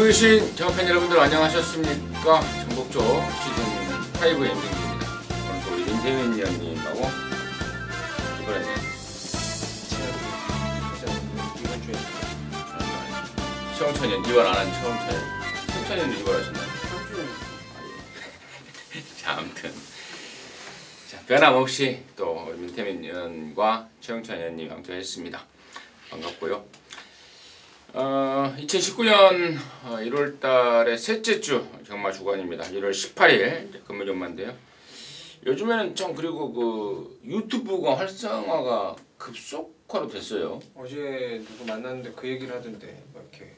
듣고 계신 정팬 여러분들 안녕하셨습니까? 정복조 시즌 5의 임승기입니다. 오늘 또 우리 민태민 위원님하고 이번에는 이번 주에 최홍천이 이번 안 한 최홍천이도 이번하셨나요? 자, 아무튼 자, 변함없이 또 민태민 의원과 최홍천 의원님 함께했습니다. 반갑고요. 2019년 1월달의 셋째 주 경마 주간입니다. 1월 18일 금요전마인데요. 요즘에는 좀 그리고 그 유튜브가 활성화가 급속화로 됐어요. 어제 누구 만났는데 그 얘기를 하던데 뭐 이렇게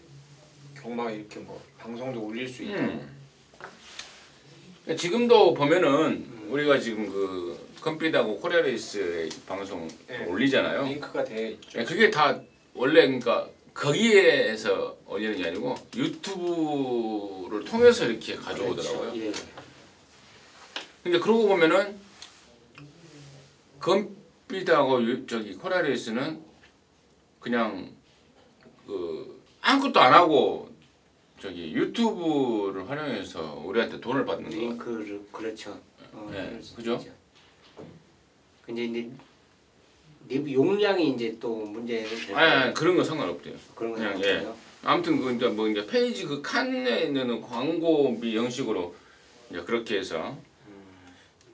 경마 이렇게 뭐 방송도 올릴 수 있다. 지금도 보면은 우리가 지금 그 컴피드하고 코리아레이스 방송 네. 올리잖아요. 링크가 돼 있죠. 그게 다 원래 그러니까 거기에서 올리는 게 아니고 유튜브를 통해서 이렇게 가져오더라고요. 그렇죠. 예. 근데 그러고 보면은 컴피드하고 저기 코리아레이스는 그냥 그 아무것도 안 하고 저기 유튜브를 활용해서 우리한테 돈을 받는 거. 링크를 그렇죠. 네, 그죠? 근데 이제 내부 용량이 이제 또 문제가 아니, 그런 거 상관없대요. 그런 거 그냥 없어요. 아무튼 그 이제 뭐 이제 페이지 그 칸에 있는 광고비 형식으로 이제 그렇게 해서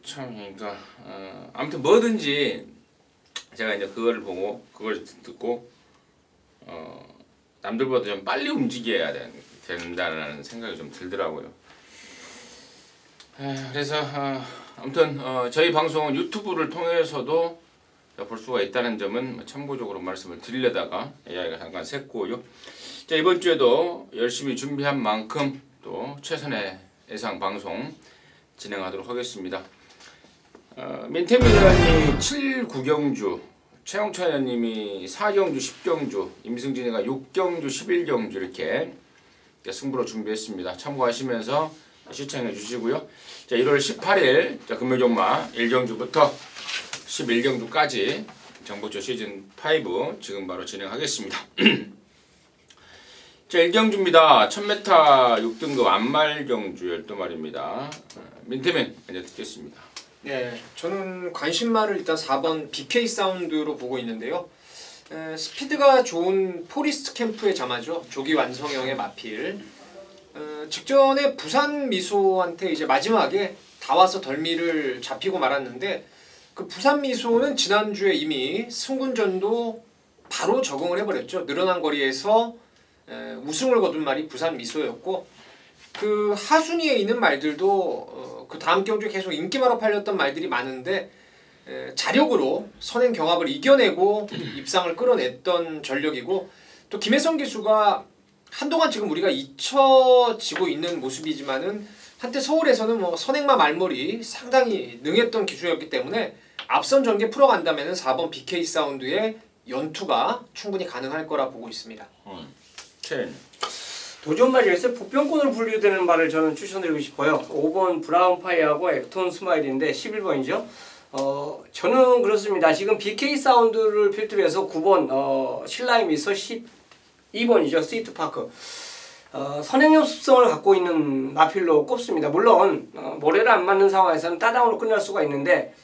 참 그러니까 아무튼 뭐든지 제가 이제 그걸 보고 그걸 듣고 남들보다 좀 빨리 움직여야 된다는 생각이 좀 들더라고요. 그래서 아무튼 저희 방송은 유튜브를 통해서도 볼 수가 있다는 점은 참고적으로 말씀을 드리려다가 이야기가 잠깐 샜고요. 자, 이번 주에도 열심히 준비한 만큼 또 최선의 예상 방송 진행하도록 하겠습니다. 민태민 의원이 7구경주, 최홍천 의원님이 4경주, 10경주, 임승진이가 6경주, 11경주 이렇게 승부로 준비했습니다. 참고하시면서 시청해 주시고요. 자, 1월 18일 자, 금요전마 1경주부터 11경주까지 정복조 시즌 5 지금 바로 진행하겠습니다. 자, 1경주입니다. 1000m 6등급 안말경주 12마리입니다. 민태민 먼저 듣겠습니다. 네, 저는 관심마를 일단 4번 BK 사운드로 보고 있는데요. 스피드가 좋은 포리스트 캠프의 자마죠. 조기 완성형의 마필. 직전에 부산 미소한테 이제 마지막에 다 와서 덜미를 잡히고 말았는데 그 부산 미소는 지난주에 이미 승군전도 바로 적응을 해버렸죠. 늘어난 거리에서 우승을 거둔 말이 부산 미소였고 그 하순위에 있는 말들도 그 다음 경주에 계속 인기마로 팔렸던 말들이 많은데 자력으로 선행 경합을 이겨내고 입상을 끌어냈던 전력이고 또 김혜성 기수가 한동안 지금 우리가 잊혀지고 있는 모습이지만은 한때 서울에서는 뭐 선행마 말머리 상당히 능했던 기수였기 때문에 앞선 전개 풀어간다면은 4번 BK 사운드의 연투가 충분히 가능할 거라 보고 있습니다. 도전마리에서 복병권으로 분류되는 말을 저는 추천드리고 싶어요. 5번 브라운 파이하고 액톤 스마일인데 11번이죠. 저는 그렇습니다. 지금 BK 사운드를 필두로 해서 9번 신라임 미서 12번이죠. 스트리트파크. 선행력 습성을 갖고 있는 마필로 꼽습니다. 물론 모래를 안 맞는 상황에서는 따다운으로 끝날 수가 있는데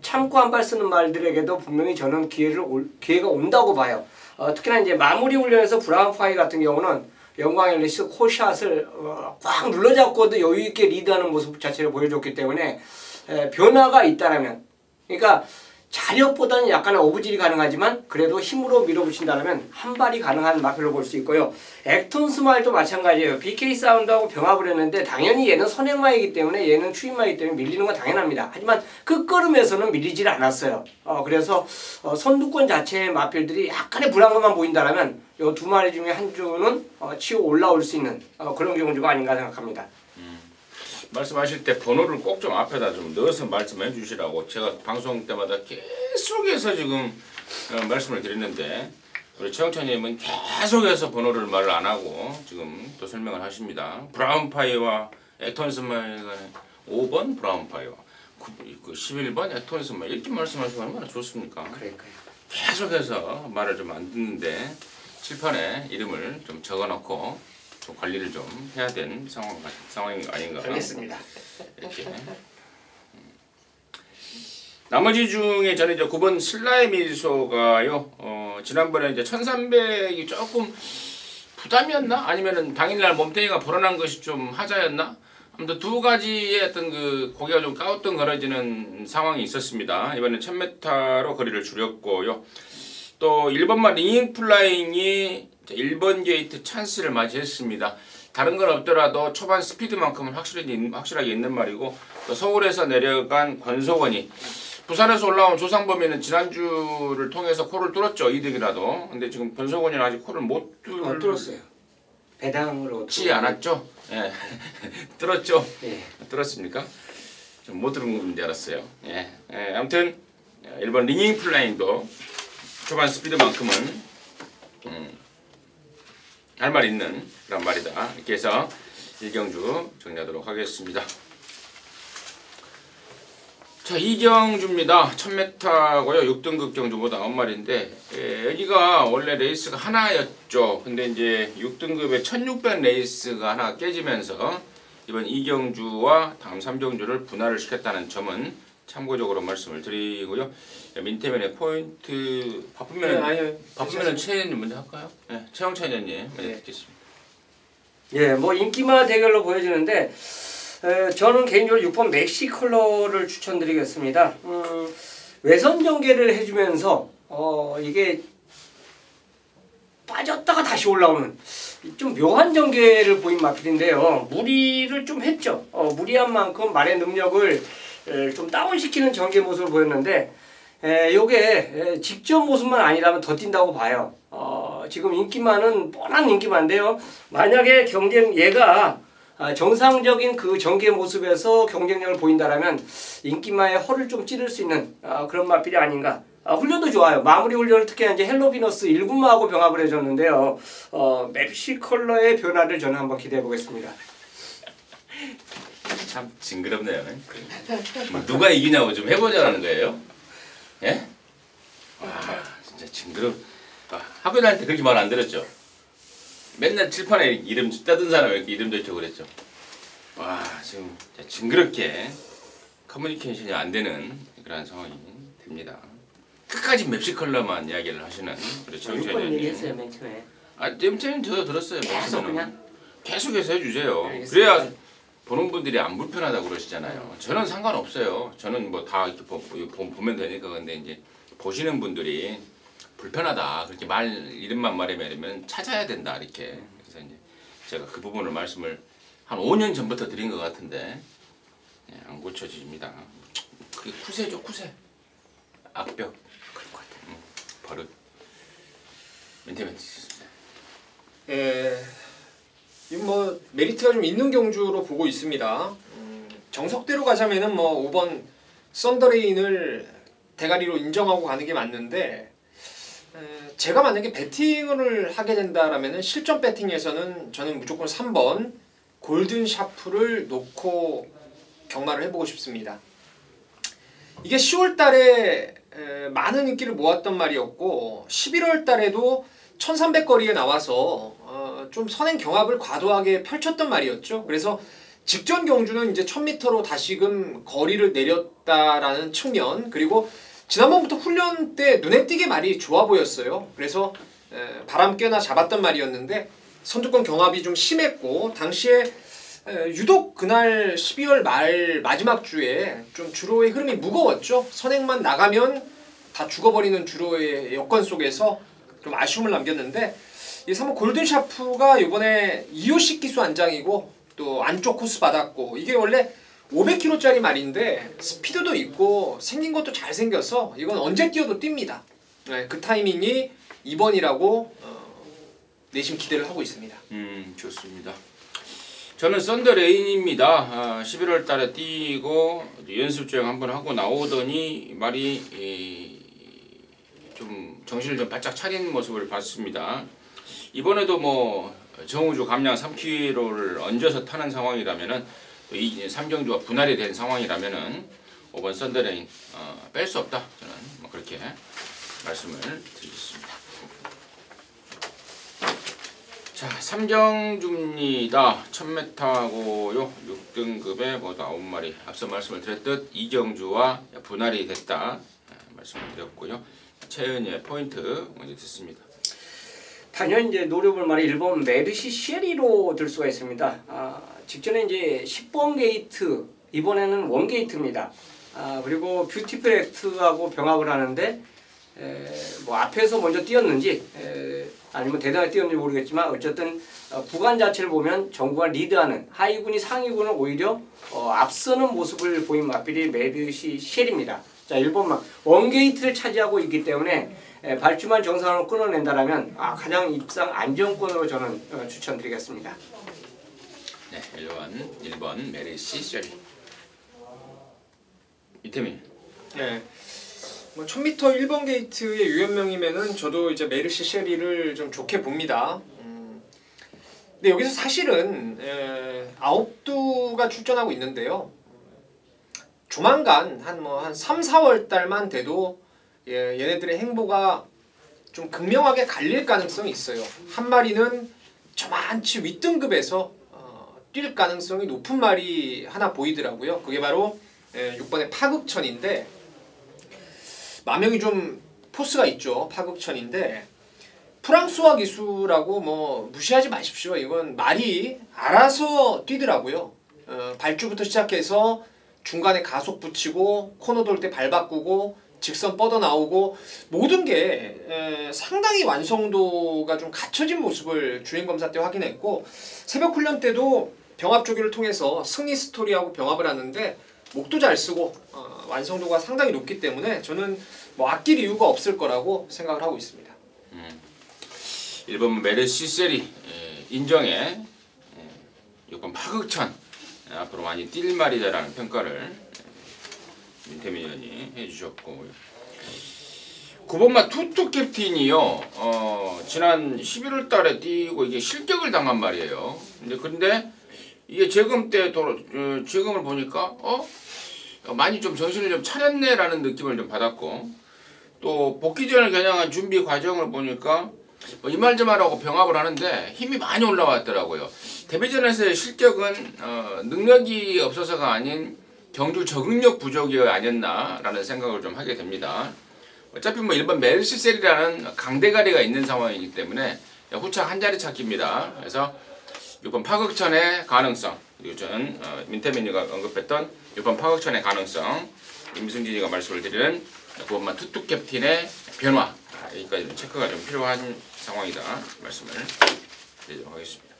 참고 한 발 쓰는 말들에게도 분명히 저는 기회가 온다고 봐요. 특히나 이제 마무리 훈련에서 브라운 파이 같은 경우는 영광 앨리스 코샷을 꽉 눌러잡고도 여유있게 리드하는 모습 자체를 보여줬기 때문에 변화가 있다라면, 그러니까 자력보다는 약간의 오브질이 가능하지만 그래도 힘으로 밀어붙인다면 한 발이 가능한 마필로 볼 수 있고요. 액톤 스마일도 마찬가지예요. BK 사운드하고 병합을 했는데 당연히 얘는 선행마이기 때문에 얘는 추임마이기 때문에 밀리는 건 당연합니다. 하지만 끝걸음에서는 밀리질 않았어요. 그래서 선두권 자체의 마필들이 약간의 불안감만 보인다면 이 두 마리 중에 한 주는 치고 올라올 수 있는 그런 경주가 아닌가 생각합니다. 말씀하실 때 번호를 꼭 좀 앞에다 좀 넣어서 말씀해 주시라고 제가 방송 때마다 계속해서 지금 말씀을 드리는데 우리 최홍천님은 계속해서 번호를 말을 안 하고 지금 또 설명을 하십니다. 브라운 파이와 액톤 스마일 간의 5번 브라운 파이와 11번 액톤 스마일 이렇게 말씀하시면 얼마나 좋습니까? 그러니까요. 계속해서 말을 좀 안 듣는데 칠판에 이름을 좀 적어놓고 좀 관리를 좀 해야 되는 상황이 아닌가. 알겠습니다. 이렇게. 나머지 중에 저는 이제 9번 슬라의 미소가요. 지난번에 이제 1300이 조금 부담이었나? 아니면은 당일날 몸뚱이가 불어난 것이 좀 하자였나? 아무튼 두 가지의 어떤 그 고개가 좀 까우뚱 걸어지는 상황이 있었습니다. 이번에 1000m로 거리를 줄였고요. 또 1번만 링잉 플라잉이 1번 게이트 찬스를 맞이했습니다. 다른 건 없더라도 초반 스피드만큼은 확실하게 있는 말이고, 또 서울에서 내려간 권소원이 부산에서 올라온 조상범이는 지난주를 통해서 코를 뚫었죠. 이득이라도. 근데 지금 권소원이는 아직 코를 못 뚫었어요. 배당으로 뚫지 않았죠. 예. 뚫었죠. 예. 뚫었습니까? 좀 못 들은 건 줄 알았어요. 예. 아무튼 1번 링잉 플라잉도 초반 스피드만큼은 할 말 있는 그런 말이다. 이렇게 해서 1경주 정리하도록 하겠습니다. 자, 2경주입니다. 1000m고요. 6등급 경주보다 나온 말인데, 여기가 원래 레이스가 하나였죠. 근데 이제 6등급에 1600 레이스가 하나 깨지면서 이번 2경주와 다음 3경주를 분할을 시켰다는 점은 참고적으로 말씀을 드리고요. 민태면의 포인트 바쁘면 최현님 먼저 할까요? 네, 최영찬 의원님 먼저 듣겠습니다. 예, 뭐 인기마 대결로 보여지는데 저는 개인적으로 6번 맥시 컬러를 추천드리겠습니다. 외선 전개를 해주면서 이게 빠졌다가 다시 올라오는 좀 묘한 전개를 보인 마필인데요. 무리를 좀 했죠. 무리한 만큼 말의 능력을 좀 다운시키는 전개 모습을 보였는데 요게 직전 모습만 아니라면 더 뛴다고 봐요. 지금 인기마는 뻔한 인기마인데요. 만약에 얘가 정상적인 그 전개 모습에서 경쟁력을 보인다라면 인기마의 허를 좀 찌를 수 있는 그런 마필이 아닌가. 훈련도 좋아요. 마무리 훈련을 특히 이제 헬로비너스 1군마하고 병합을 해줬는데요. 맵시 컬러의 변화를 저는 한번 기대해 보겠습니다. 참 징그럽네요. 뭐 누가 이기냐고 좀 해보자는 거예요? 예? 와, 진짜 징그럽. 학교 다닐 때 그렇게 말 안 들었죠? 맨날 칠판에 이름 따든 사람이 이렇게 이름 적고 그랬죠. 와, 지금 징그럽게 커뮤니케이션이 안 되는 그런 상황이 됩니다. 끝까지 맵시 컬러만 이야기를 하시는 그렇죠. 6번 얘기했어요, 맨 처음에. 맨 처음에 저도 들었어요. 계속 그냥? 계속해서 해주세요. 알겠습니다. 그래야 보는 분들이 안 불편하다고 그러시잖아요. 저는 상관없어요. 저는 뭐 다 이렇게 보면 되니까. 근데 이제 보시는 분들이 불편하다 그렇게 이름만 말하면 찾아야 된다 이렇게. 그래서 이제 제가 그 부분을 말씀을 한 5년 전부터 드린 것 같은데 안 고쳐집니다. 그게 쿠세죠, 쿠세. 악벽. 그럴 것 같아요. 버릇. 멘트입니다. 이건 뭐 메리트가 좀 있는 경주로 보고 있습니다. 정석대로 가자면은 뭐 5번 썬더레인을 대가리로 인정하고 가는 게 맞는데, 제가 만약에 배팅을 하게 된다라면은 실전 배팅에서는 저는 무조건 3번 골든 샤프를 놓고 경마를 해보고 싶습니다. 이게 10월 달에 많은 인기를 모았던 말이었고 11월 달에도 1300 거리에 나와서 좀 선행 경합을 과도하게 펼쳤던 말이었죠. 그래서 직전 경주는 이제 1000m로 다시금 거리를 내렸다라는 측면, 그리고 지난번부터 훈련 때 눈에 띄게 말이 좋아 보였어요. 그래서 바람 꽤나 잡았던 말이었는데 선두권 경합이 좀 심했고, 당시에 유독 그날 12월 말 마지막 주에 좀 주로의 흐름이 무거웠죠. 선행만 나가면 다 죽어버리는 주로의 여건 속에서 좀 아쉬움을 남겼는데, 이 3번 골든샤프가 이번에 2호씩 기수 안장이고 또 안쪽 코스 받았고, 이게 원래 500km짜리 말인데 스피드도 있고 생긴 것도 잘생겨서 이건 언제 뛰어도 뜁니다. 그 타이밍이 2번이라고 내심 기대를 하고 있습니다. 좋습니다. 저는 썬더레인입니다. 11월 달에 뛰고 연습 주행 한번 하고 나오더니 말이 좀 정신을 좀 바짝 차린 모습을 봤습니다. 이번에도 뭐 정우주 감량 3km를 얹어서 타는 상황이라면은 또 이 3경주가 분할이 된 상황이라면은 5번 썬더레인 뺄 수 없다. 저는 뭐 그렇게 말씀을 드리겠습니다. 자, 삼경주입니다. 1000m고요. 6등급에 모두 9마리. 앞서 말씀을 드렸듯 이경주와 분할이 됐다 말씀을 드렸고요. 최은희의 포인트 먼저 듣습니다. 당연히 이제 노려볼 말이 1번 메르시 쉐리로 들 수가 있습니다. 직전에 이제 10번 게이트, 이번에는 1 게이트입니다. 그리고 뷰티풀 액트하고 병합을 하는데 뭐 앞에서 먼저 뛰었는지 아니면 대단히 뛰었는지 모르겠지만 어쨌든 구간 자체를 보면 정구가 리드하는 하위군이 상위군을 오히려 앞서는 모습을 보인 마필이 메르시 쉘입니다. 자, 1번만 원게이트를 차지하고 있기 때문에 발주만 정상으로 끊어낸다라면 가장 입상 안정권으로 저는 추천드리겠습니다. 네, 1번 메르시 쉐리. 이태민. 네. 뭐 1000m 1번 게이트의 유연명이면은 저도 이제 메르시 쉐리를 좀 좋게 봅니다. 근데 여기서 사실은 아홉두가 출전하고 있는데요. 조만간 한 3, 4월 달만 돼도 얘네들의 행보가 좀 극명하게 갈릴 가능성이 있어요. 한 마리는 저만치 윗등급에서 뛸 가능성이 높은 말이 하나 보이더라고요. 그게 바로 6번의 파극천인데 마명이 좀 포스가 있죠. 파극천인데 프랑스화 기수라고 뭐 무시하지 마십시오. 이건 말이 알아서 뛰더라고요. 발주부터 시작해서 중간에 가속 붙이고 코너 돌 때 발 바꾸고 직선 뻗어 나오고 모든 게 상당히 완성도가 좀 갖춰진 모습을 주행검사 때 확인했고 새벽 훈련 때도 병합 조기를 통해서 승리 스토리하고 병합을 하는데 목도 잘 쓰고 완성도가 상당히 높기 때문에 저는 뭐 아낄 이유가 없을 거라고 생각을 하고 있습니다. 1번 메르시 쉐리 인정에 6번 파극천 앞으로 많이 뛸 말이다라는 평가를 민태민 의원이 해주셨고 9번마 투투 캡틴이요. 지난 11월 달에 뛰고 이게 실격을 당한 말이에요. 근데 이게 재검 때 재검을 보니까 많이 좀 정신을 좀 차렸네라는 느낌을 좀 받았고 또 복귀전을 겨냥한 준비 과정을 보니까 이 말 저 말하고 병합을 하는데 힘이 많이 올라왔더라고요. 데뷔전에서의 실격은 능력이 없어서가 아닌 경주 적응력 부족이 아니었나라는 생각을 좀 하게 됩니다. 어차피 뭐 1번 메르시 쉐리라는 강대가리가 있는 상황이기 때문에 후차 한 자리 찾기입니다. 그래서 6번 파극천의 가능성, 그리고 저는 민태민이가 언급했던 6번 파극천의 가능성, 임승진이가 말씀을 드리는 9번만 투투 캡틴의 변화, 여기까지 좀 체크가 좀 필요한 상황이다 말씀을 드리도록 하겠습니다.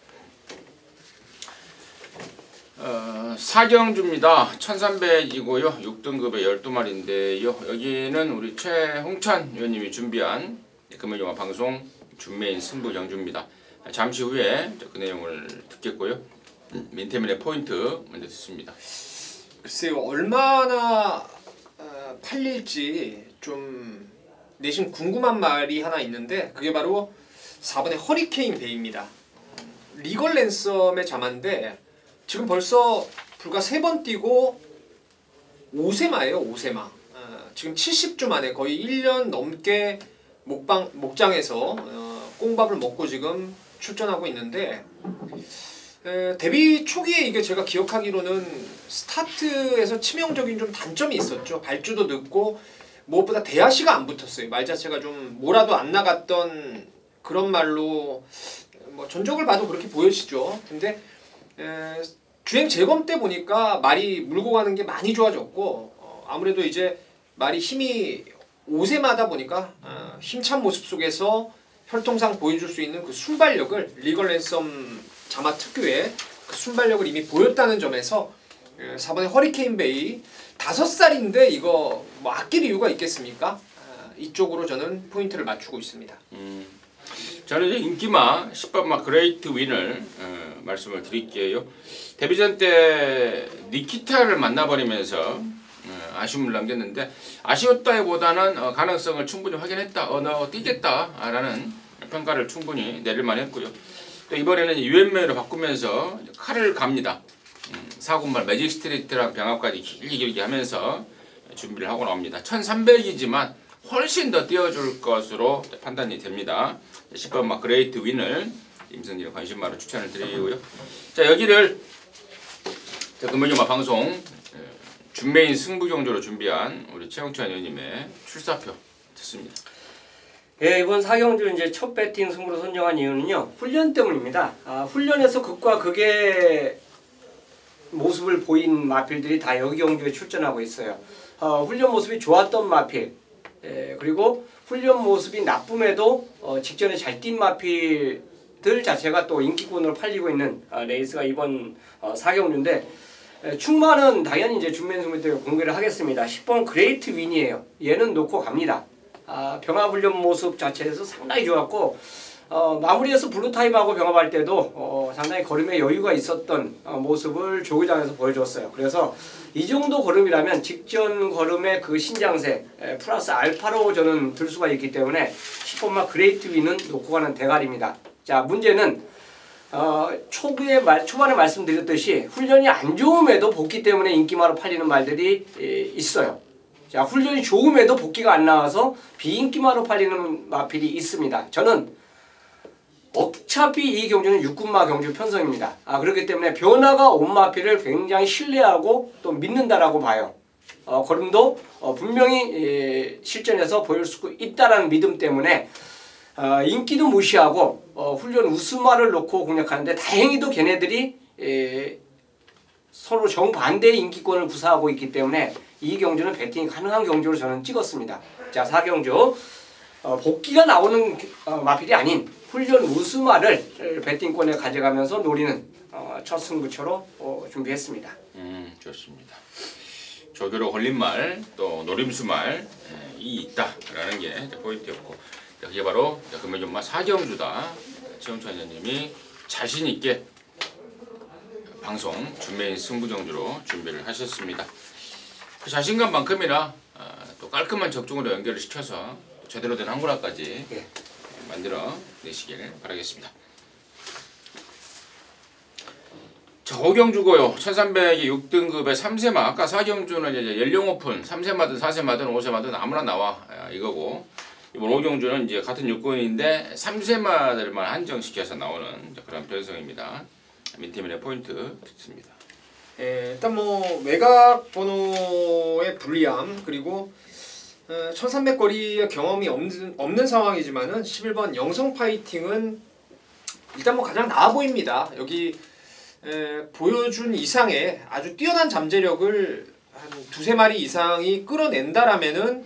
사경주입니다. 1300이고요. 6등급의 12마리인데요. 여기는 우리 최홍찬 의원님이 준비한 금요일영화 방송 준메인 승부 경주입니다. 잠시 후에 그 내용을 듣겠고요. 민태민의 포인트 먼저 듣습니다. 글쎄요. 얼마나 팔릴지 좀 내심 궁금한 말이 하나 있는데 그게 바로 4번의 허리케인 베이입니다. 리걸 랜섬의 자마인데 지금 벌써 불과 3번 뛰고 5세마예요. 5세마. 지금 70주 만에 거의 1년 넘게 목장에서 꽁밥을 먹고 지금 출전하고 있는데 데뷔 초기에 이게 제가 기억하기로는 스타트에서 치명적인 좀 단점이 있었죠. 발주도 늦고 무엇보다 대하시가 안 붙었어요. 말 자체가 좀 뭐라도 안 나갔던 그런 말로 뭐 전적을 봐도 그렇게 보여지죠. 근데 주행 재검 때 보니까 말이 물고 가는 게 많이 좋아졌고 아무래도 이제 말이 힘이 5세마다 보니까 힘찬 모습 속에서 혈통상 보여줄 수 있는 그 순발력을 리걸 랜섬 자마 특유의 그 순발력을 이미 보였다는 점에서 4번의 허리케인 베이 5살인데 이거 뭐 아낄 이유가 있겠습니까? 이쪽으로 저는 포인트를 맞추고 있습니다. 저는 이제 인기마 10번마 그레이트 윈을 말씀을 드릴게요. 데뷔전 때 니키타를 만나버리면서 아쉬움을 남겼는데 아쉬웠다기보다는 가능성을 충분히 확인했다. 너 뛰겠다라는 평가를 충분히 내릴만 했고요. 또 이번에는 유엔메이로 바꾸면서 칼을 갑니다. 4군말 매직 스트리트랑 병합까지 길게 하면서 준비를 하고 나옵니다. 1300이지만 훨씬 더 뛰어줄 것으로 판단이 됩니다. 10번 그레이트 윈을 임성진의 관심마로 추천을 드리고요. 자 여기를 금요일마 방송 준메인 승부경주로 준비한 우리 최영찬 의원님의 출사표 듣습니다. 예, 이번 4경주 이제 첫 배팅 승부로 선정한 이유는요. 훈련 때문입니다. 훈련에서 극과 극의 모습을 보인 마필들이 다 여기 경주에 출전하고 있어요. 훈련 모습이 좋았던 마필, 그리고 훈련 모습이 나쁨에도 직전에 잘 뛴 마필들 자체가 또 인기꾼으로 팔리고 있는 레이스가 이번 4경주인데 충만은 당연히 이제 준비한 승부 때 공개를 하겠습니다. 10번 그레이트 윈이에요. 얘는 놓고 갑니다. 병합훈련 모습 자체에서 상당히 좋았고 마무리해서 블루타임하고 병합할 때도 상당히 걸음에 여유가 있었던 모습을 조기장에서 보여줬어요. 그래서 이 정도 걸음이라면 직전 걸음의 그 신장세 플러스 알파로 저는 들 수가 있기 때문에 10번마 그레이트 윈은 놓고 가는 대가리입니다. 자 문제는 초반에 말씀드렸듯이 훈련이 안 좋음에도 복귀 때문에 인기마로 팔리는 말들이 있어요. 자 훈련이 좋음에도 복귀가 안 나와서 비인기마로 팔리는 마필이 있습니다. 저는 어차피 이 경주는 6군마 경주 편성입니다. 그렇기 때문에 변화가 온 마필을 굉장히 신뢰하고 또 믿는다라고 봐요. 걸음도 분명히 실전에서 보일 수 있다라는 믿음 때문에 인기도 무시하고 훈련 우스마를 놓고 공략하는데 다행히도 걔네들이 서로 정반대의 인기권을 구사하고 있기 때문에 이 경주는 배팅이 가능한 경주로 저는 찍었습니다. 자 4경주 복귀가 나오는 마필이 아닌 훈련 우스마를 배팅권에 가져가면서 노리는 첫 승부처로 준비했습니다. 좋습니다. 조교로 걸린 말, 또 노림수 말이 있다라는 게 포인트였고 그게 바로 금요일마 4경주다. 최영찬 의원님이 자신 있게 방송 준메인 승부경주로 준비를 하셨습니다. 그 자신감만큼이나 또 깔끔한 적중으로 연결을 시켜서 제대로 된 한구라까지 만들어 내시길 바라겠습니다. 자, 5경주고요. 1300이 6등급의 3세마. 아까 4경주는 이제 연령 오픈 3세마든 4세마든 5세마든 아무나 나와 이거고 이번 5경주는 이제 같은 요건인데 3세마들만 한정시켜서 나오는 그런 편성입니다. 민태민의 포인트 듣습니다. 일단 뭐 외곽 번호의 불리함 그리고 1300 거리의 경험이 없는 상황이지만은 11번 영성 파이팅은 일단 뭐 가장 나아 보입니다. 여기 보여준 이상의 아주 뛰어난 잠재력을 한 두세 마리 이상이 끌어낸다라면은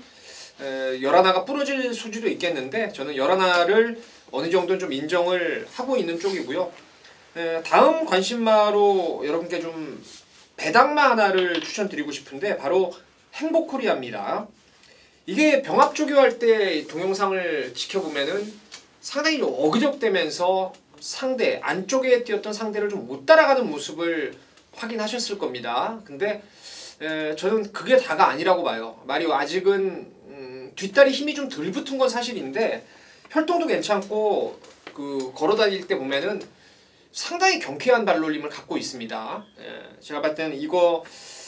11하가 부러질 수지도 있겠는데 저는 11하를 어느 정도 좀 인정을 하고 있는 쪽이고요. 다음 관심마로 여러분께 좀 배당마 하나를 추천드리고 싶은데 바로 행복코리아입니다. 이게 병합 조교할 때 동영상을 지켜보면은 상당히 좀 어그적대면서 상대 안쪽에 뛰었던 상대를 좀 못 따라가는 모습을 확인하셨을 겁니다. 근데 저는 그게 다가 아니라고 봐요. 말이 아직은 뒷다리 힘이 좀 덜 붙은 건 사실인데 혈통도 괜찮고 그 걸어다닐 때 보면은 상당히 경쾌한 발놀림을 갖고 있습니다. 제가 봤을 때는 이거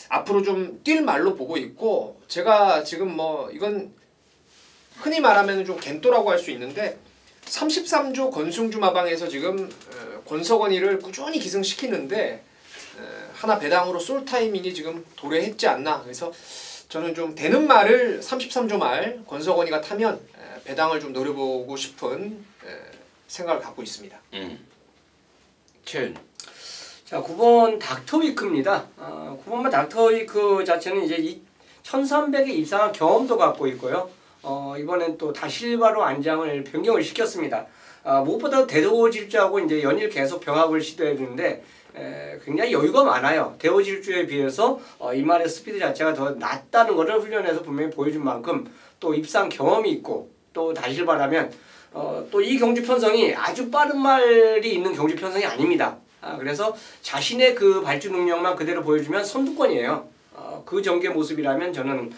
앞으로 좀 뛸 말로 보고 있고 제가 지금 뭐 이건 흔히 말하면 좀 겐또라고 할 수 있는데 33조 권승주 마방에서 지금 권석원이를 꾸준히 기승시키는데 하나 배당으로 쏠 타이밍이 지금 도래했지 않나. 그래서 저는 좀 되는 말을 33조 말 권석원이가 타면 배당을 좀 노려보고 싶은 생각을 갖고 있습니다. 최은. 자 9번 닥터위크입니다. 9번만 닥터위크 자체는 이제 1300에 입상한 경험도 갖고 있고요. 이번엔 또 다실바로 안장을 변경을 시켰습니다. 무엇보다 대도질주하고 이제 연일 계속 병합을 시도했는데 굉장히 여유가 많아요. 대호질주에 비해서 이말의 스피드 자체가 더 낮다는 것을 훈련에서 분명히 보여준 만큼 또 입상 경험이 있고 또 다실바라면 또 이 경주 편성이 아주 빠른 말이 있는 경주 편성이 아닙니다. 그래서 자신의 그 발주 능력만 그대로 보여주면 선두권이에요. 그 전개 모습이라면 저는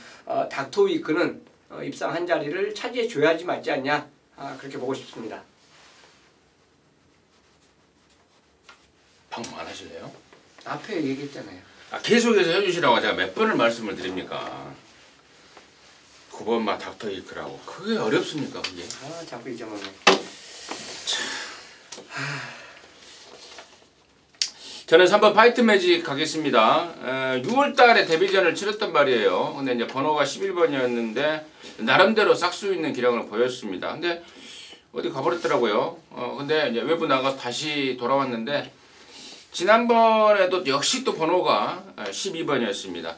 닥터위크는 입상 한 자리를 차지해 줘야지 맞지 않냐 그렇게 보고 싶습니다. 방금 안 하실래요? 앞에 얘기했잖아요. 계속해서 해주시라고 제가 몇 번을 말씀을 드립니까? 9번마 닥터위크라고 그게 어렵습니까 그게? 자꾸 잊어먹네. 저는 3번 파이트 매직 가겠습니다. 6월 달에 데뷔전을 치렀단 말이에요. 근데 이제 번호가 11번이었는데 나름대로 싹수 있는 기량을 보였습니다. 근데 어디 가버렸더라고요. 근데 이제 외부 나가서 다시 돌아왔는데 지난번에도 역시 또 번호가 12번이었습니다.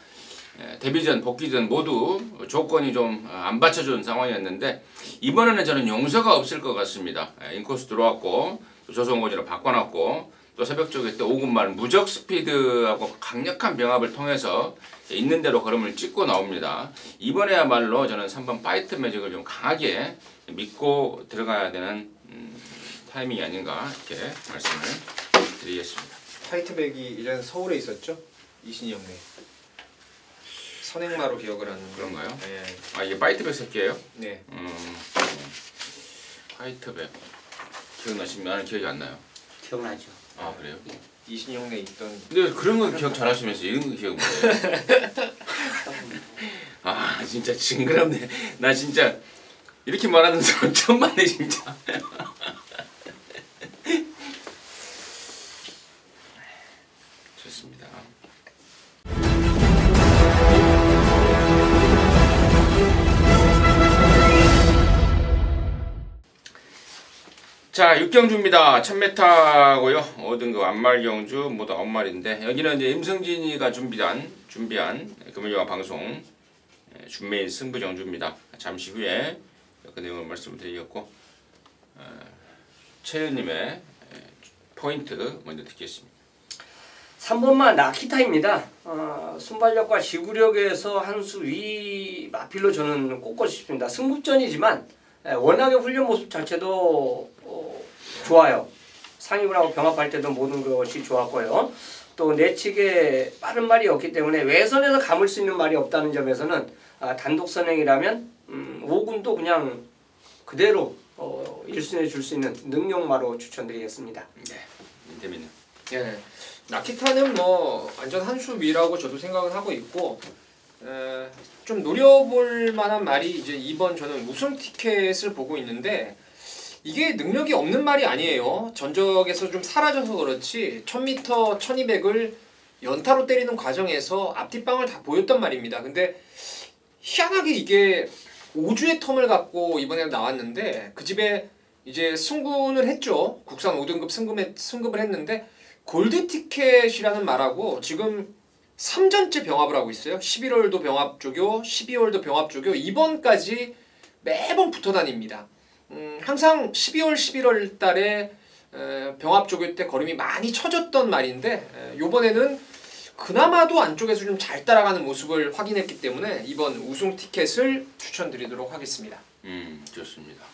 데뷔전, 복귀전 모두 조건이 좀 안 받쳐준 상황이었는데 이번에는 저는 용서가 없을 것 같습니다. 인코스 들어왔고 조성곤이로 바꿔놨고 또 새벽 쪽에 또 5분 말 무적 스피드하고 강력한 병합을 통해서 있는 대로 걸음을 찍고 나옵니다. 이번에야말로 저는 3번 파이트 매직을 좀 강하게 믿고 들어가야 되는 타이밍이 아닌가 이렇게 말씀을 드리겠습니다. 파이트백이 예전에 서울에 있었죠? 이신이 형네. 선행마로 기억을 하는 그런가요? 네. 아 이게 파이트백 새끼예요? 네. 파이트백 기억나시면 나는 기억이 안 나요. 기억나죠. 아 그래요? 이신이 형네 있던. 근데 그런 거 기억 잘하시면서 이런 거 기억 못해요. 아 진짜 징그럽네. 나 진짜 이렇게 말하는 사람 처음 봤네 진짜. 좋습니다. 자 6경주입니다. 1000m고요. 5등급 안말경주 모두 9마리인데 여기는 이제 임승진이가 준비한 금요일화 방송 준메인 승부정주입니다. 잠시 후에 그 내용을 말씀드리겠고 최현님의 포인트 먼저 듣겠습니다. 3번만 나키타입니다. 순발력과 지구력에서 한 수 위 마필로 저는 꼽고 싶습니다. 승부전이지만 워낙에 훈련 모습 자체도 좋아요. 상위군하고 병합할 때도 모든 것이 좋았고요. 또 내측에 빠른 말이 없기 때문에 외선에서 감을 수 있는 말이 없다는 점에서는 단독 선행이라면 5군도 그냥 그대로 1순위에 줄 수 있는 능력마로 추천드리겠습니다. 네, 민태민은. 예. 나키타는 뭐 완전 한 수 위라고 저도 생각을 하고 있고 좀 노려볼 만한 말이 이제 2번 저는 우승 티켓을 보고 있는데 이게 능력이 없는 말이 아니에요. 전적에서 좀 사라져서 그렇지 1000m, 1200을 연타로 때리는 과정에서 앞뒷방을 다 보였단 말입니다. 근데 희한하게 이게 5주의 텀을 갖고 이번에 나왔는데 그 집에 이제 승군을 했죠. 국산 5등급 승급을 했는데 골드 티켓이라는 말하고 지금 3전째 병합을 하고 있어요. 11월도 병합 조교, 12월도 병합 조교, 이번까지 매번 붙어 다닙니다. 항상 12월, 11월 달에 병합 조교 때 걸음이 많이 처졌던 말인데 요번에는 그나마도 안쪽에서 좀 잘 따라가는 모습을 확인했기 때문에 이번 우승 티켓을 추천드리도록 하겠습니다. 좋습니다.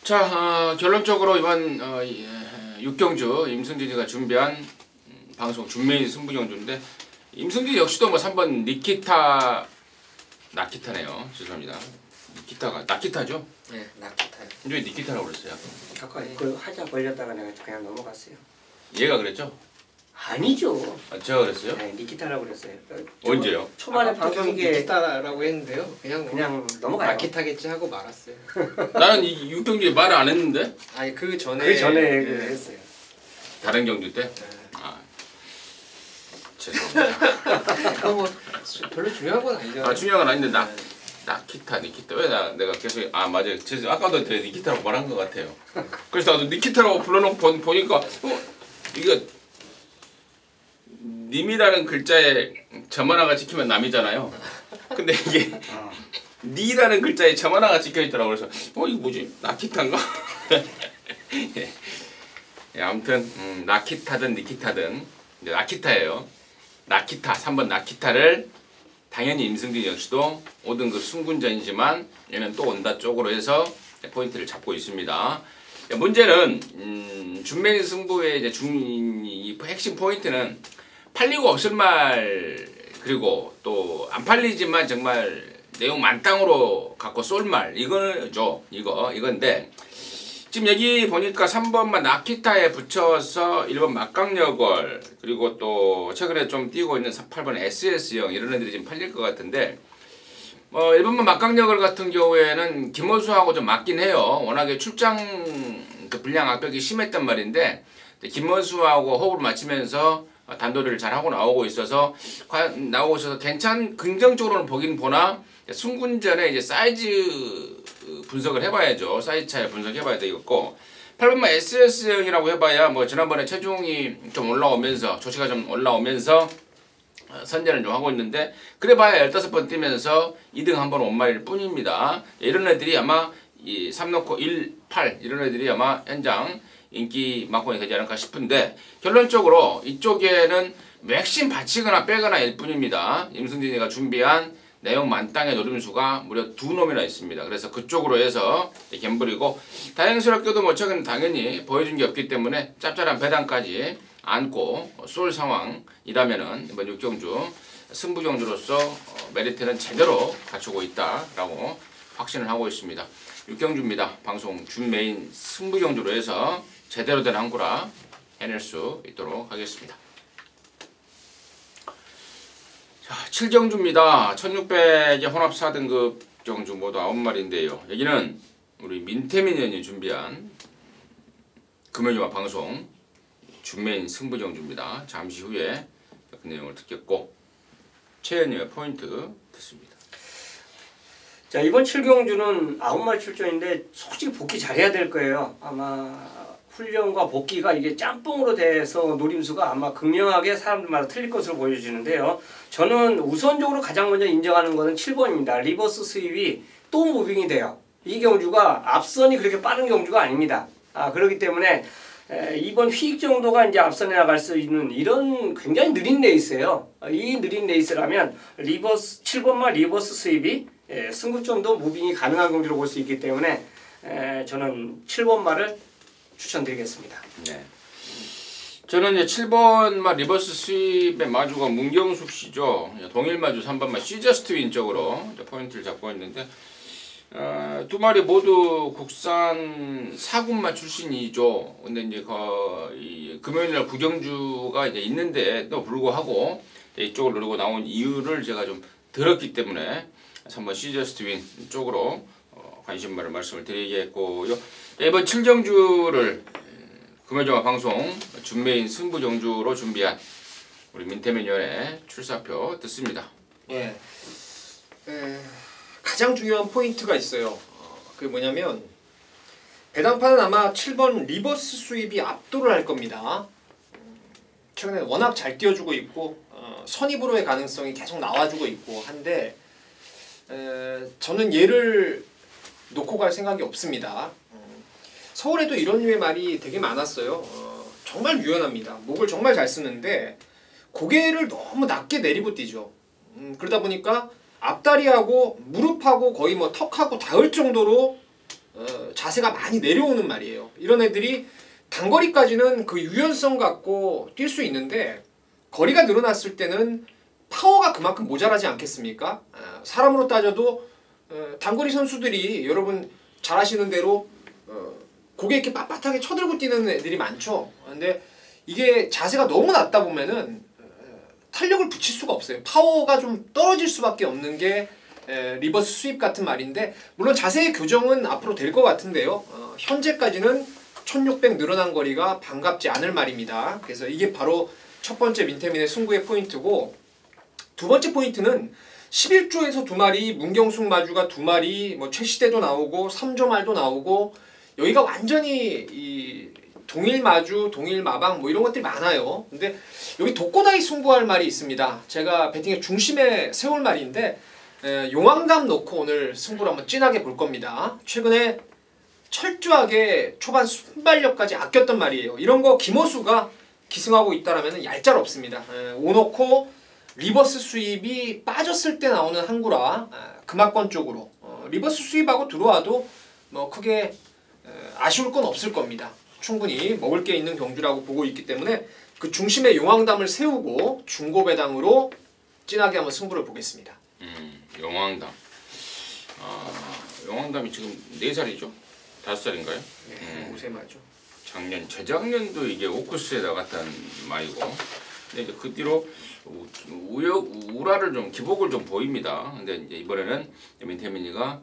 자, 결론적으로 이번 6경주 임승진이가 준비한 방송 준메인 승부경주인데 임승진 역시도 뭐 3번 나키타네요. 죄송합니다. 나키타죠? 네, 나키타요. 왜 니키타라고 그랬어요? 아까 그 하자 걸렸다가 내가 그냥 넘어갔어요. 얘가 그랬죠? 아니죠. 아, 제가 그랬어요? 네, 니키타라고 그랬어요. 언제요? 초반에 방송국에 나키타라고 했는데요. 그냥 넘어가요. 나키타겠지 하고 말았어요. 나는 이 6경주에 말을 안 했는데? 아니 그 전에 했어요. 다른 경주 때? 아, 죄송합니다. 그거 뭐 별로 중요한 건 아니잖아요. 아, 중요한 건 아닌데 니키타 왜 내가 계속 맞아요. 아까도 니키타라고 말한 것 같아요. 그래서 나도 니키타라고 불러놓고 보니까 이거 님이라는 글자에 점 하나가 찍히면 남이잖아요. 근데 이게 니라는 글자에 점 하나가 찍혀있더라고. 그래서 이거 뭐지? 나키타인가? 예, 아무튼 나키타든 니키타든 이제 나키타예요. 나키타 3번 나키타를 당연히 임승진 역시도 5등급 승군전이지만 얘는 또 온다 쪽으로 해서 포인트를 잡고 있습니다. 문제는 준메인 승부의 이제 핵심 포인트는 팔리고 없을 말 그리고 또 안 팔리지만 정말 내용 만땅으로 갖고 쏠 말 이거죠. 이건데 지금 여기 보니까 3번만 나키타에 붙여서 1번 막강력월 그리고 또 최근에 좀 뛰고 있는 8번 SS형 이런 애들이 지금 팔릴 것 같은데 1번만 막강력월 같은 경우에는 김호수하고 좀 맞긴 해요. 워낙에 출장 그 불량 악벽이 심했단 말인데 김원수하고 호흡을 맞추면서 단도리를 잘 하고 나오고 있어서 긍정적으로는 보긴 보나 승군전에 이제 사이즈 분석을 해봐야죠. 사이즈 차이 분석해봐야 되겠고 8번만 SS형이라고 해봐야 뭐 지난번에 체중이 좀 올라오면서 조치가 좀 올라오면서 선전을 좀 하고 있는데 그래봐야 15번 뛰면서 2등 한 번 온 말일 뿐입니다. 이런 애들이 아마 이 3놓고 1, 8 이런 애들이 아마 현장 인기 막공이 되지 않을까 싶은데 결론적으로 이쪽에는 맥심 받치거나 빼거나 일 뿐입니다. 임승진이가 준비한 내용 만땅의 노림수가 무려 2놈이나 있습니다. 그래서 그쪽으로 해서 갬블이고 다행스럽게도 뭐 최근 당연히 보여준 게 없기 때문에 짭짤한 배당까지 안고 쏠 상황이라면은 이번 6경주 승부경주로서 메리트는 제대로 갖추고 있다라고 확신을 하고 있습니다. 6경주입니다. 방송 준 메인 승부경주로 해서 제대로 된 항구라 해낼 수 있도록 하겠습니다. 자, 7경주입니다. 1600의 혼합 4등급 경주 모두 9마리인데요. 여기는 우리 민태민연이 준비한 금요일화 방송 준메인 승부경주입니다. 잠시 후에 그 내용을 듣겠고 최연이의 포인트 듣습니다. 자, 이번 7경주는 9마리 출전인데 솔직히 복귀 잘해야 될 거예요. 아마 훈련과 복귀가 이게 짬뽕으로 돼서 노림수가 아마 극명하게 사람들마다 틀릴 것으로 보여지는데요. 저는 우선적으로 가장 먼저 인정하는 것은 7번입니다. 리버스 스윕이 또 무빙이 돼요. 이 경주가 앞선이 그렇게 빠른 경주가 아닙니다. 그렇기 때문에 이번 휘익 정도가 이제 앞선에 나갈 수 있는 이런 굉장히 느린 레이스예요. 이 느린 레이스라면 7번마 리버스 스윕이 승부점도 무빙이 가능한 경주로 볼 수 있기 때문에 저는 7번마를 추천드리겠습니다. 네. 저는 이제 7번마 리버스 스윕의 마주가 문경숙 씨죠. 동일 마주 3번마 시저스트윈 쪽으로 포인트를 잡고 있는데 두 마리 모두 국산 사군마 출신이죠. 근데 이제 금요일날 구경주가 이제 있는데도 불구하고 이쪽을 누르고 나온 이유를 제가 좀 들었기 때문에 3번 시저스트윈 쪽으로 관심만을 말씀을 드리겠고요. 이번 7경주를 금요일화 방송 준메인 승부경주로 준비한 우리 민태민연의 출사표 듣습니다. 예. 가장 중요한 포인트가 있어요. 그게 뭐냐면 배당판은 아마 7번 리버스 스윕이 압도를 할 겁니다. 최근에 워낙 잘 띄워주고 있고 선입으로의 가능성이 계속 나와주고 있고 한데 저는 얘를 놓고 갈 생각이 없습니다. 서울에도 이런 류의 말이 되게 많았어요. 정말 유연합니다. 목을 정말 잘 쓰는데 고개를 너무 낮게 내리고 뛰죠. 그러다 보니까 앞다리하고 무릎하고 거의 뭐 턱하고 닿을 정도로 자세가 많이 내려오는 말이에요. 이런 애들이 단거리까지는 그 유연성 갖고 뛸 수 있는데 거리가 늘어났을 때는 파워가 그만큼 모자라지 않겠습니까? 사람으로 따져도 단거리 선수들이 여러분 잘 아시는 대로 고개 이렇게 빳빳하게 쳐들고 뛰는 애들이 많죠. 근데 이게 자세가 너무 낮다 보면은 탄력을 붙일 수가 없어요. 파워가 좀 떨어질 수밖에 없는 게 리버스 스윕 같은 말인데 물론 자세의 교정은 앞으로 될 것 같은데요. 현재까지는 1600 늘어난 거리가 반갑지 않을 말입니다. 그래서 이게 바로 첫 번째 민태민의 승부의 포인트고 두 번째 포인트는 11조에서 2마리, 문경숙 마주가 2마리, 뭐 최시대도 나오고 3조말도 나오고 여기가 완전히 이 동일 마주, 동일 마방 뭐 이런 것들이 많아요. 근데 여기 독고다이 승부할 말이 있습니다. 제가 배팅의 중심에 세울 말인데 용왕담 놓고 오늘 승부를 한번 진하게 볼 겁니다. 최근에 철저하게 초반 순발력까지 아꼈던 말이에요. 이런 거 김호수가 기승하고 있다라면 얄짤없습니다. 오놓고 리버스 스윕이 빠졌을 때 나오는 항구라 금화권 쪽으로 리버스 스윕하고 들어와도 뭐 크게 아쉬울 건 없을 겁니다. 충분히 먹을 게 있는 경주라고 보고 있기 때문에 그 중심에 용왕담을 세우고 중고배당으로 진하게 한번 승부를 보겠습니다. 용왕담. 용왕담이 지금 4살이죠? 5살인가요? 네, 오세마죠. 재작년도 이게 오크스에 나갔다는 말이고 근데 이제 그 뒤로 우라를 좀 기복을 좀 보입니다. 근데 이제 이번에는 민태민이가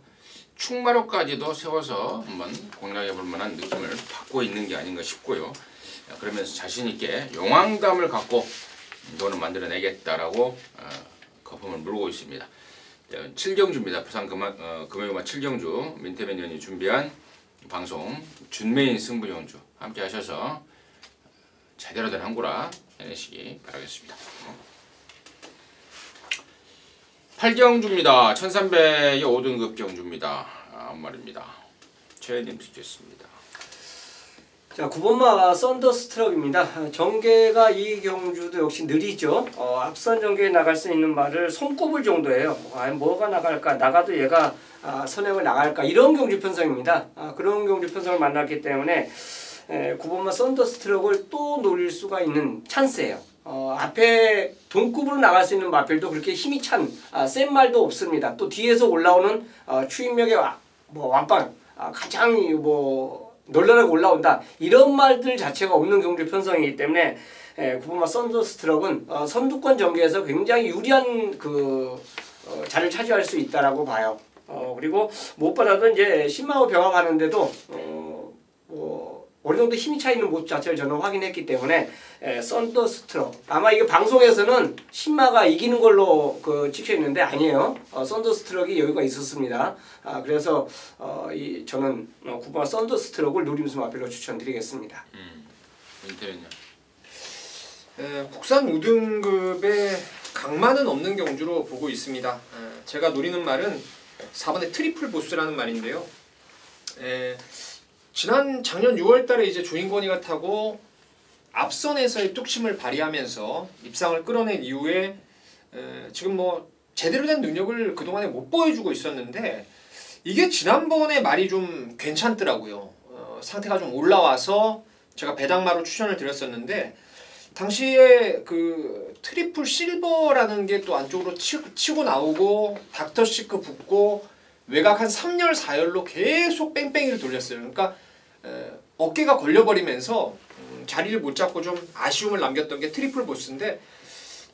충마로까지도 세워서 한번 공략해볼 만한 느낌을 받고 있는 게 아닌가 싶고요. 그러면서 자신 있게 용왕담을 갖고 돈을 만들어내겠다라고 거품을 물고 있습니다. 7경주입니다. 부산 금요일만 7경주 민태맨 준비한 방송 준메인 승부경주 함께 하셔서 제대로 된 한구라 해내시기 바라겠습니다. 8경주입니다. 1300의 5등급 경주입니다. 한 말입니다. 최혜님 드리겠습니다. 자, 9번마 썬더스트럭입니다. 전개가 이 경주도 역시 느리죠. 앞선 전개에 나갈 수 있는 말을 손꼽을 정도예요. 뭐가 나갈까? 나가도 얘가 선행을 나갈까? 이런 경주 편성입니다. 그런 경주 편성을 만났기 때문에 9번마 썬더스트럭을 또 노릴 수가 있는 찬스예요. 앞에 동급으로 나갈 수 있는 마필도 그렇게 힘이 찬 센 말도 없습니다. 또 뒤에서 올라오는 추인력의 완빵 가장 널널하게 올라온다 이런 말들 자체가 없는 경주 편성이기 때문에 9번마 썬더스트럭은 선두권 전개에서 굉장히 유리한 자리를 차지할 수 있다라고 봐요. 그리고 무엇보다도 이제 신마하고 병합하는데도 어느 정도 힘이 차 있는 모습 자체를 저는 확인했기 때문에 썬더스트럭 아마 이게 방송에서는 신마가 이기는 걸로 찍혀 있는데 아니에요. 썬더스트럭이 여유가 있었습니다. 그래서 저는 9번 썬더스트럭을 노림수 마필로 추천드리겠습니다. 민태는요? 국산 5등급의 강만은 없는 경주로 보고 있습니다. 제가 노리는 말은 4번의 트리플 보스라는 말인데요. 작년 6월달에 이제 조인권이가 타고 앞선에서의 뚝심을 발휘하면서 입상을 끌어낸 이후에 지금 제대로 된 능력을 그동안에 못 보여주고 있었는데 이게 지난번에 말이 좀 괜찮더라고요. 상태가 좀 올라와서 제가 배당마로 추천을 드렸었는데 당시에 트리플 실버라는 게 또 안쪽으로 치고 나오고 닥터시크 붙고 외곽 한 3열 4열로 계속 뺑뺑이를 돌렸어요. 그러니까 어깨가 걸려버리면서 자리를 못 잡고 좀 아쉬움을 남겼던 게 트리플 보스인데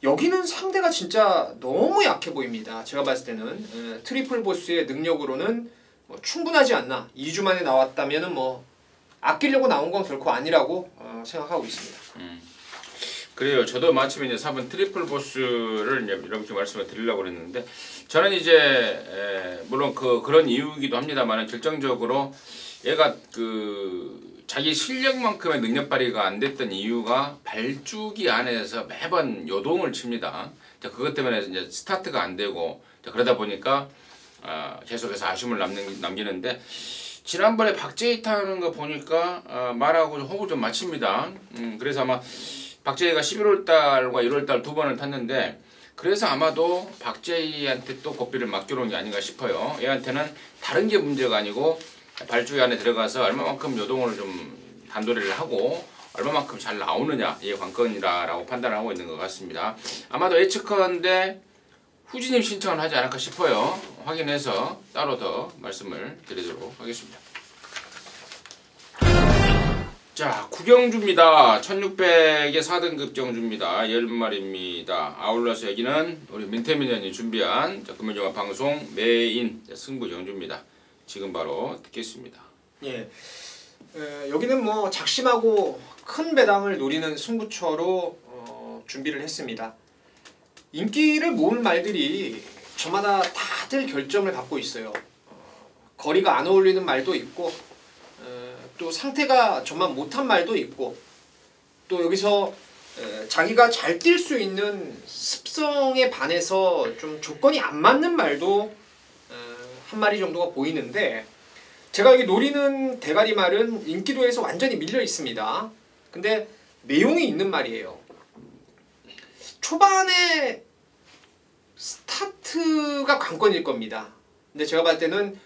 여기는 상대가 진짜 너무 약해 보입니다. 제가 봤을 때는 트리플 보스의 능력으로는 충분하지 않나. 2주 만에 나왔다면은 아끼려고 나온 건 결코 아니라고 생각하고 있습니다. 그래요. 저도 마침 이제 4번 트리플 보스를 이렇게 말씀을 드리려고 그랬는데 저는 이제 물론 그런 이유이기도 합니다만 결정적으로 얘가 자기 실력만큼의 능력 발휘가 안 됐던 이유가 발주기 안에서 매번 요동을 칩니다. 그것 때문에 이제 스타트가 안 되고 그러다 보니까 계속해서 아쉬움을 남기는데 지난번에 박재희 타는 거 보니까 말하고 호흡을 좀 맞춥니다. 그래서 아마 박재희가 11월달과 1월달 두 번을 탔는데 그래서 아마도 박재희한테 또 고삐를 맡겨놓은 게 아닌가 싶어요. 얘한테는 다른 게 문제가 아니고 발주기 안에 들어가서 얼마만큼 요동을 좀 단도리를 하고 얼마만큼 잘 나오느냐 이게 관건이라고 판단을 하고 있는 것 같습니다. 아마도 예측컨대 후진입 신청을 하지 않을까 싶어요. 확인해서 따로 더 말씀을 드리도록 하겠습니다. 자, 9경주입니다. 1600의 4등급 경주입니다. 10마리입니다. 아울러서 여기는 우리 민태민현이 준비한 금요일종합 방송 메인 승부 경주입니다. 지금 바로 듣겠습니다. 예, 여기는 작심하고 큰 배당을 노리는 승부처로 준비를 했습니다. 인기를 모을 말들이 저마다 다들 결점을 갖고 있어요. 거리가 안 어울리는 말도 있고 또 상태가 저만 못한 말도 있고 또 여기서 자기가 잘 뛸 수 있는 습성에 반해서 좀 조건이 안 맞는 말도 한 마리 정도가 보이는데 제가 여기 노리는 대가리 말은 인기도에서 완전히 밀려 있습니다. 근데 내용이 있는 말이에요. 초반에 스타트가 관건일 겁니다. 근데 제가 봤을 때는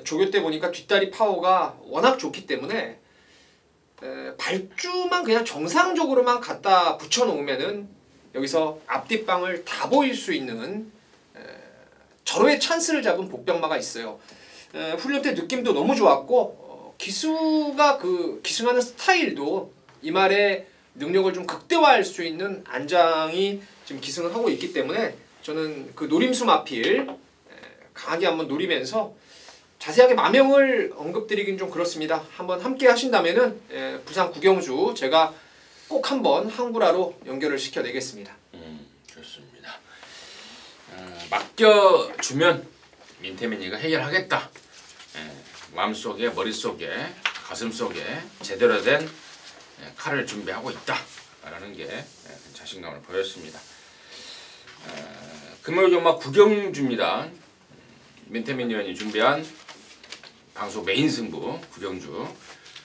조교 때 보니까 뒷다리 파워가 워낙 좋기 때문에 발주만 그냥 정상적으로만 갖다 붙여놓으면은 여기서 앞뒷방을 다 보일 수 있는 절호의 찬스를 잡은 복병마가 있어요. 훈련 때 느낌도 너무 좋았고 기수가 기승하는 스타일도 이 말의 능력을 좀 극대화할 수 있는 안장이 지금 기승을 하고 있기 때문에 저는 노림수 마필 강하게 한번 노리면서 자세하게 마명을 언급드리긴 좀 그렇습니다. 한번 함께 하신다면은 부산 구경주 제가 꼭 한번 한구라로 연결을 시켜내겠습니다. 좋습니다. 맡겨주면 민태민이가 해결하겠다. 마음속에, 머릿속에, 가슴속에 제대로 된 칼을 준비하고 있다라는 게 자신감을 보였습니다. 금요일 종막 구경주입니다. 민태민 의원이 준비한 방송 메인 승부 구경주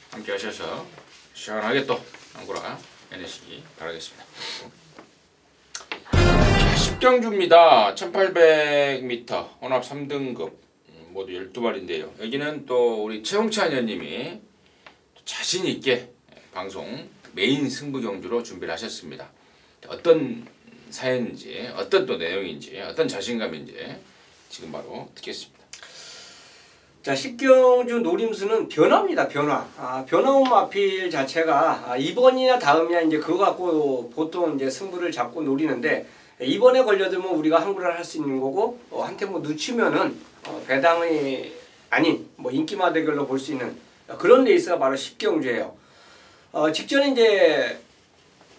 함께 하셔서 시원하게 또 한구라 해내시기 바라겠습니다. 10경주입니다. 1800m 혼합 3등급 모두 12마리인데요. 여기는 또 우리 최홍찬 의원님이 자신 있게 방송 메인 승부 경주로 준비를 하셨습니다. 어떤 사연인지, 어떤 또 내용인지, 어떤 자신감인지 지금 바로 듣겠습니다. 자, 10경주 노림수는 변화입니다. 변화운 마필 자체가 이번이나 다음이나 이제 그거 갖고 보통 이제 승부를 잡고 노리는데 이번에 걸려들면 우리가 한구라를 할 수 있는 거고 한테 뭐 늦추면은 배당이 아닌 뭐 인기마 대결로 볼 수 있는 그런 레이스가 바로 10경주예요. 직전에 이제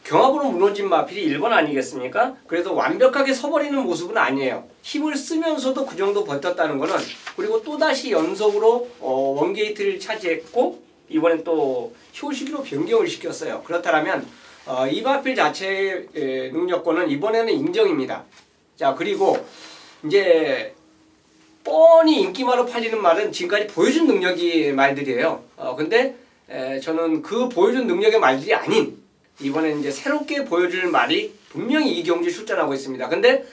경합으로 무너진 마필이 1번 아니겠습니까? 그래서 완벽하게 서버리는 모습은 아니에요. 힘을 쓰면서도 그 정도 버텼다는 거는 그리고 또다시 연속으로 원게이트를 차지했고 이번엔 또 효시기로 변경을 시켰어요. 그렇다면 이 마필 자체의 능력권은 이번에는 인정입니다. 자, 그리고 이제 뻔히 인기마로 팔리는 말은 지금까지 보여준 능력이 말들이에요. 근데 저는 그 보여준 능력의 말들이 아닌 이번에 이제 새롭게 보여줄 말이 분명히 이 경주에 출전하고 있습니다. 근데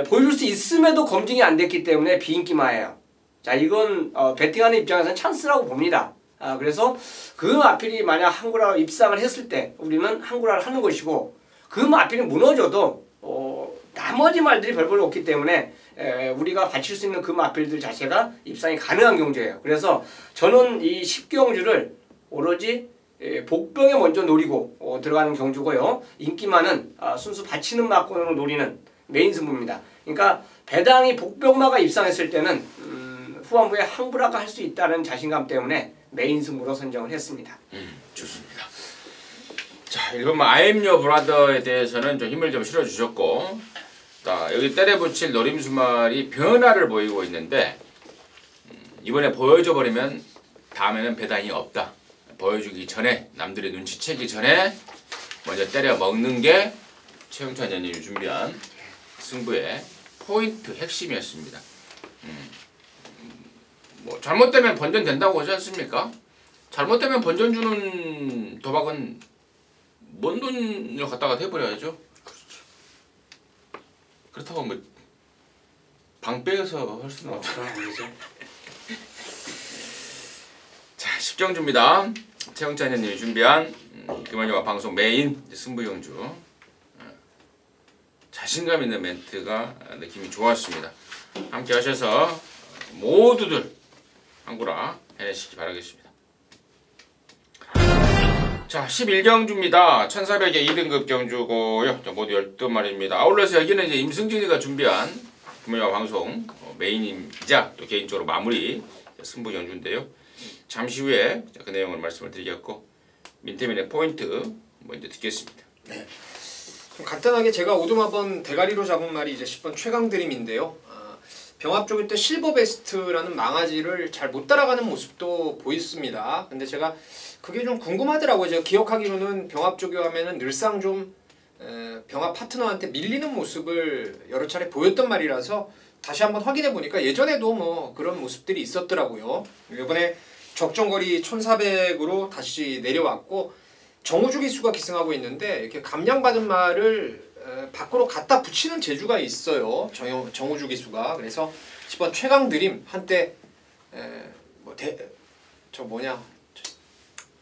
보여줄 수 있음에도 검증이 안 됐기 때문에 비인기마예요. 자, 이건 배팅하는 입장에서는 찬스라고 봅니다. 그래서 그 마필이 만약 한구라로 입상을 했을 때 우리는 한구라를 하는 것이고 그 마필이 무너져도 나머지 말들이 별별 없기 때문에 우리가 바칠 수 있는 그 마필들 자체가 입상이 가능한 경주예요. 그래서 저는 이 10경주를 오로지 복병에 먼저 노리고 들어가는 경주고요. 인기마는 순수 받치는 마권으로 노리는 메인 승부입니다. 그러니까 배당이 복병마가 입상했을 때는 후반부에 한구라가 할 수 있다는 자신감 때문에 메인 승부로 선정을 했습니다. 좋습니다. 자, 1번 I am your brother에 대해서는 좀 힘을 좀 실어주셨고 자, 여기 때려붙일 노림수말이 변화를 보이고 있는데 이번에 보여줘 버리면 다음에는 배당이 없다. 보여주기 전에 남들이 눈치채기 전에 먼저 때려 먹는 게 최영찬 의원님이 준비한 승부의 포인트 핵심이었습니다. 뭐 잘못되면 번전 된다고 하지 않습니까? 잘못되면 번전 주는 도박은 뭔 돈을 갖다가 해버려야죠. 그렇죠. 그렇다고 뭐 방빼어서 할 수는 없죠. 자, 10경주입니다. 최영찬 의원님이 준비한 김원효와 방송 메인 승부경주 자신감 있는 멘트가 느낌이 좋았습니다. 함께 하셔서 모두들 한구라 해내시기 바라겠습니다. 자, 11경주입니다. 1400의 2등급 경주고요. 모두 12마리입니다. 아울러서 여기는 이제 임승진이가 준비한 김원효와 방송 메인이자 또 개인적으로 마무리 승부 경주인데요. 잠시 후에 그 내용을 말씀을 드리겠고 민태민의 포인트 먼저 듣겠습니다. 네. 좀 간단하게 제가 오두마번 대가리로 잡은 말이 이제 10번 최강드림인데요. 병합 쪽일 때 실버베스트라는 망아지를 잘 못 따라가는 모습도 보였습니다. 근데 제가 그게 좀 궁금하더라고요. 제가 기억하기로는 병합 쪽에 하면은 늘상 좀 병합 파트너한테 밀리는 모습을 여러 차례 보였던 말이라서 다시 한번 확인해 보니까 예전에도 뭐 그런 모습들이 있었더라고요. 이번에 적정거리 1400으로 다시 내려왔고 정우주 기수가 기승하고 있는데 이렇게 감량받은 말을 밖으로 갖다 붙이는 재주가 있어요. 정우주 기수가. 그래서 10번 최강드림 한때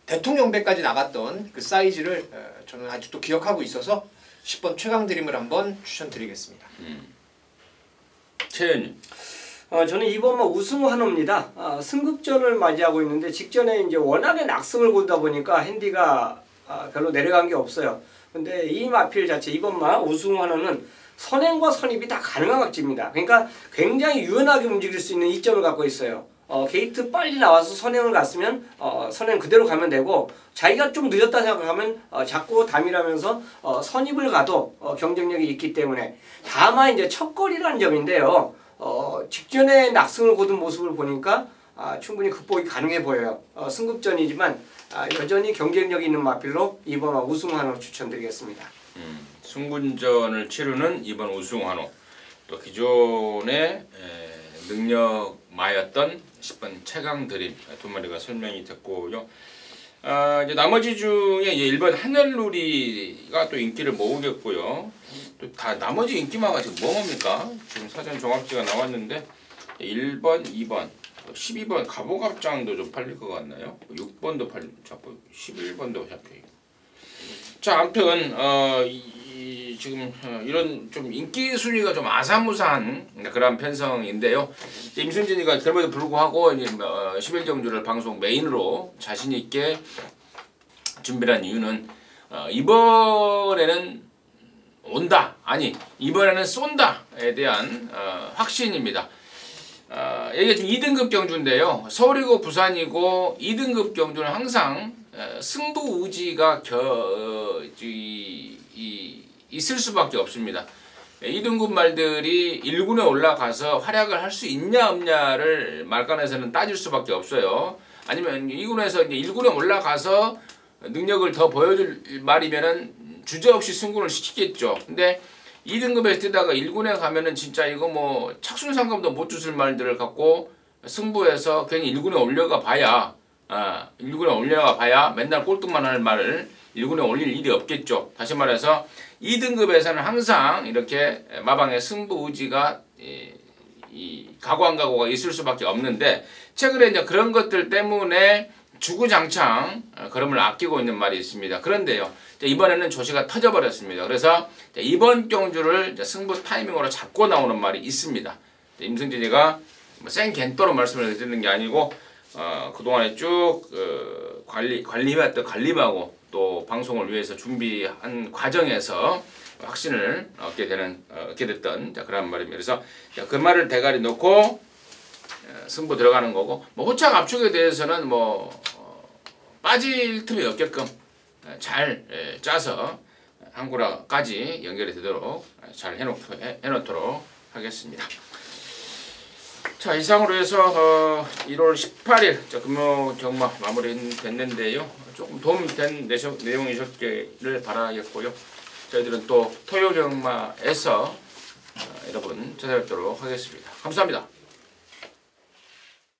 대통령배까지 나갔던 그 사이즈를 저는 아직도 기억하고 있어서 10번 최강드림을 한번 추천드리겠습니다. 최현님. 저는 이번만 우승 환호입니다. 승급전을 맞이하고 있는데 직전에 이제 워낙에 낙승을 보다 보니까 핸디가 별로 내려간 게 없어요. 근데 이 마필 자체 이번만 우승 환호는 선행과 선입이 다 가능한 각지입니다. 그러니까 굉장히 유연하게 움직일 수 있는 이점을 갖고 있어요. 게이트 빨리 나와서 선행을 갔으면 선행 그대로 가면 되고 자기가 좀 늦었다 생각하면 자꾸 담이라면서 선입을 가도 경쟁력이 있기 때문에 다만 이제 첫거리라는 점인데요. 직전에 낙승을 거둔 모습을 보니까 충분히 극복이 가능해 보여요. 승급전이지만 여전히 경쟁력 있는 마필로 이번 우승환호 추천드리겠습니다. 승군전을 치르는 이번 우승환호 또 기존의 능력마였던 10번 최강 드림 두 마리가 설명이 됐고요. 이제 나머지 중에 이제 1번 하늘누리가 또 인기를 모으겠고요. 또 다 나머지 인기마가 지금 뭡니까? 지금 사전 종합지가 나왔는데 1번, 2번, 12번 가보갑장도 좀 팔릴 것 같나요? 6번도 잡고 11번도 잡혀요. 자, 아무튼 지금 이런 좀 인기 순위가 좀 아사무사한 그런 편성인데요. 임순진이가 그럼에도 불구하고 이제 11정주를 방송 메인으로 자신 있게 준비한 이유는 이번에는 온다, 아니 이번에는 쏜다에 대한 확신입니다. 이게 지금 2등급 경주인데요. 서울이고 부산이고 2등급 경주는 항상 승부 의지가 있을 수밖에 없습니다. 2등급 말들이 1군에 올라가서 활약을 할 수 있냐 없냐를 말간에서는 따질 수밖에 없어요. 아니면 2군에서 이제 1군에 올라가서 능력을 더 보여줄 말이면은 주저없이 승군을 시키겠죠. 근데 2등급에서 뛰다가 1군에 가면은 진짜 이거 뭐 착순상금도 못 주술 말들을 갖고 승부에서 괜히 1군에 올려가 봐야 1군에 올려가 봐야 맨날 꼴등만 할 말을 1군에 올릴 일이 없겠죠. 다시 말해서 2등급에서는 항상 이렇게 마방의 승부 의지가 이 각오한 각오가 있을 수밖에 없는데 최근에 이제 그런 것들 때문에 주구장창 걸음을 아끼고 있는 말이 있습니다. 그런데요, 이번에는 조시가 터져버렸습니다. 그래서 이번 경주를 승부 타이밍으로 잡고 나오는 말이 있습니다. 임승진이가 생겐또로 말씀을 드리는 게 아니고 그동안에 쭉 관리해왔던 관리하고 또 방송을 위해서 준비한 과정에서 확신을 얻게 됐던 그런 말입니다. 그래서 그 말을 대가리 놓고 승부 들어가는 거고, 뭐 호착 압축에 대해서는 뭐 빠질 틈이 없게끔 잘 짜서 항구라까지 연결이 되도록 잘 해놓도록 하겠습니다. 자, 이상으로 해서 1월 18일 금요 경마 마무리됐는데요. 조금 도움된 내용이셨기를 바라겠고요. 저희들은 또 토요 경마에서 여러분 찾아뵙도록 하겠습니다. 감사합니다.